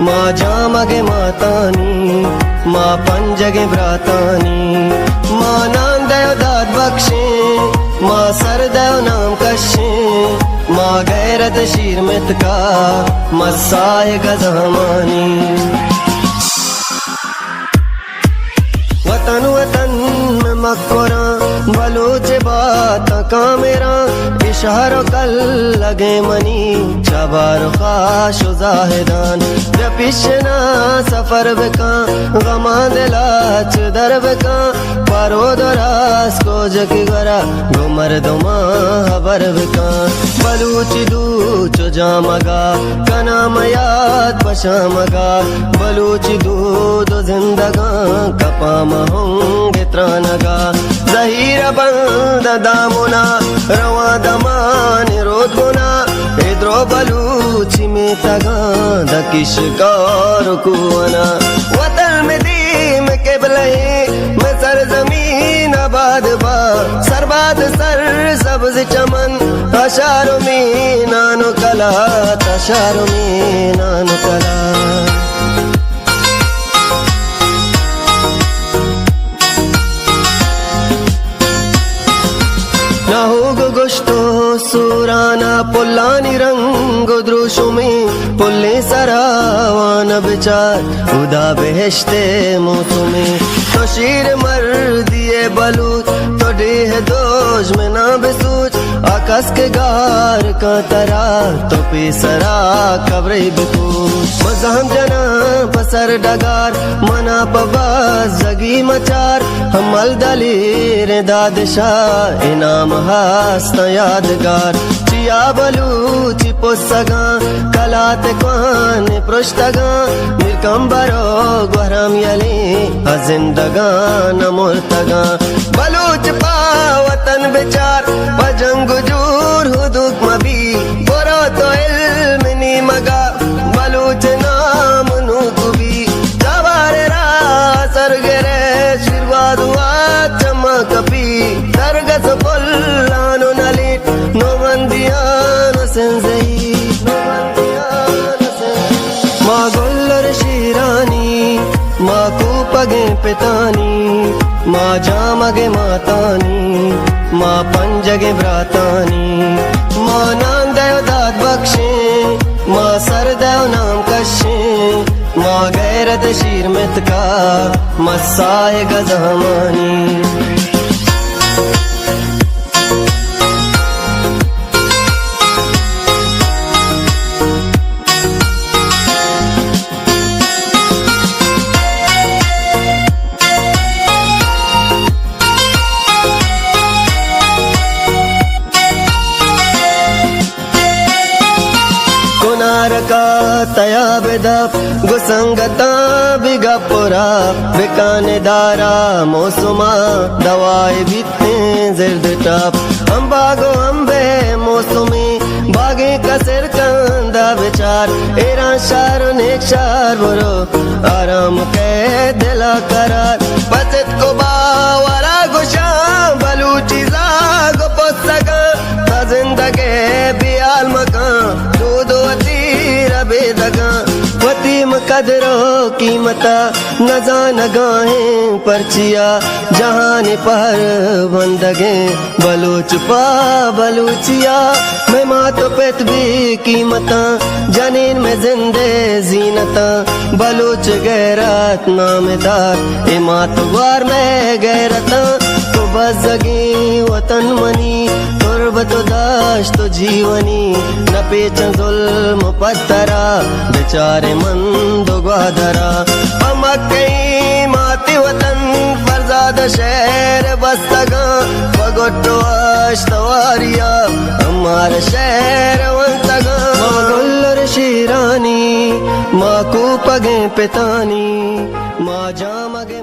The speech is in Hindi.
माँ जामगे मातानी माँ पंजगे भ्रातानी माँ नाम दयो दाद बख्शे माँ सर दयो नाम कशे माँ गैरत शीर मित का मसाए गजमानी वतन वतन में मक्कोरा बलूच बात का मेरा इशारों कल लगे मनी चबार खाश जाहिदान पिछना सफर बेका गमा दिलाच दर बेका पारो दरास को जकी गरा घुमर दुमा हबर बेका बलूच दूच जामगा कना मयाद पशामगा बलूच दूध जिंदगा कपाम होंगे त्रानगा जहीर बंद दामुना रवा दमान रोद गुना इद्रो बलूची में तगा दकिश कार कुआना वतन में दीम के बलहे में सर जमीन आबाद बा सरबाद सर सब्ज चमन अशारों में नानो कला तशारों में नानो कला नाहुग गोश्तो सुराना पुल्लानी रंग द्रुशु में पुल्ले सरावान बिचार उदा बेहश्ते मौसुमे तो शीर मर दिए बलूच तो डेह दोज में ना बेसूच आकाश के गार का तरा तो पेसरा कब्रे बिकूच मजहम जना पसर डगार मना पबाज जगी मचार हमल दलीर दादशाह इनाम हास्ता यादगार चिया बलूची पोसगा कलात क्वान पृष्ठगा मिरकम्बरो ग्वहराम यली जिंदगा नमुर्तगा बलूच पावतन बेचार बजंग जूर हुदुक मबी बोरो तो इल्म नी मगा बलूच नाम नुकुबी जवारे रा सरगरे शिरवाद हुआ चमक पी दरगस पुल्लानो नलिट नो मंदियान सेंजई माँ गोल्लर शीरानी माँ कूपगे पितानी माँ जामगे मातानी माँ पंजगे भ्रातानी माँ नाम दयो दाद बख्शे माँ सर दयो नाम कशे माँ गैरत शीर मित का मसाए गजमानी का तया बेदप गुसंगता बिगपुरा बिकाने दारा मौसुमा दवाई बीते जिर्द टप अम्बागो अम्बे मौसुमी बागे कसिर कंदा बिचार एरा शार नेक शार बुरो आराम के दिला करार पतित को बावरा गुशा बलूची जाग पोसगा जिंदगे बियाल मकान दूधो बेदगा वतीम कदरो कीमता नजान गाहें परचिया जहान पर बंदगे बलूच पा बलूचिया मैं माँ तो पेत भी कीमता जनीन में जिंदे जीनता बलूच गैरत नामदार ए माँ तो वार में गैरता तो बस जगी वतन मनी तुरबत दाश तो जीवनी न पेच जुल्म पत्तरा बेचारे मंद ग्वादरा अमक कई माती वतन फरजाद शहर बस्तगा बगोटो अश्तवारिया हमार शहर वंतगा माँ गोल्लर शीरानी माँ कूपगे पितानी माँ जामगे